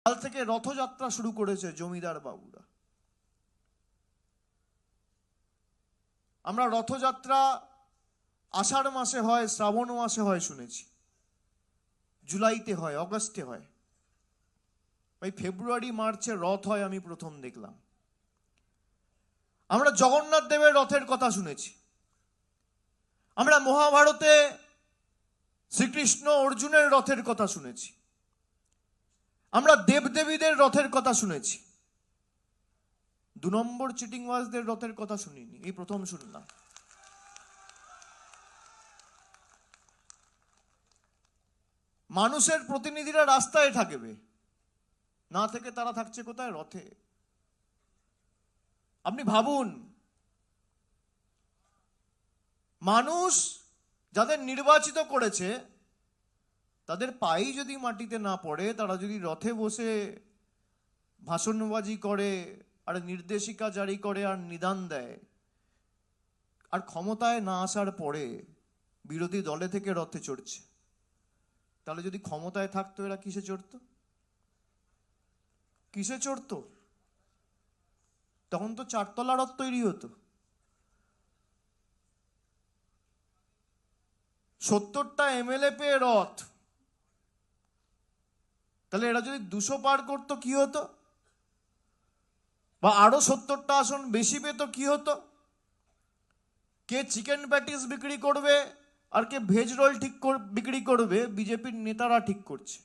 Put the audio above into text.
কাল থেকে রথযাত্রা শুরু করেছে জমিদার বাবুরা। আমরা রথযাত্রা আষাঢ় মাসে হয়, শ্রাবণ মাসে হয় শুনেছি, জুলাইতে হয়, অগস্টে হয়, ভাই ফেব্রুয়ারি মার্চে রথ হয় আমি প্রথম দেখলাম। আমরা জগন্নাথ দেবের রথের কথা শুনেছি, আমরা মহাভারতে শ্রীকৃষ্ণ অর্জুনের রথের কথা শুনেছি, আমরা দেবদেবীদের রথের কথা শুনেছি। 2 নম্বর চিটিংবাজদের রথের কথা শুনিনি, এই প্রথম শুনলাম। মানুষের প্রতিনিধিরা রাস্তায় থাকবে, না থেকে তারা থাকছে কোথায়? রথে। আপনি ভাবুন, মানুষ যাদের নির্বাচিত করেছে তাদের পায়েই যদি মাটিতে না পড়ে, তারা যদি রথে বসে ভাষণবাজি করে আর নির্দেশিকা জারি করে আর নিদান দেয়, আর ক্ষমতায় না আসার পরে বিরোধী দলে থেকে রথে চড়ছে, তাহলে যদি ক্ষমতায় থাকতো এরা কিসে চড়তো? কিসে চড়তো? তখন তো 4 তলা রথ তৈরি হতো। 70টা এমএলএ পেয়ে রথ, তাহলে এরা যদি 200 পার করতো কি হতো? বা আরো 70টা আসন বেশি পেতো কি হতো? কে চিকেন প্যাটিস বিক্রি করবে আর কে ভেজ রোল বিক্রি করবে, বিজেপির নেতারা ঠিক করছে।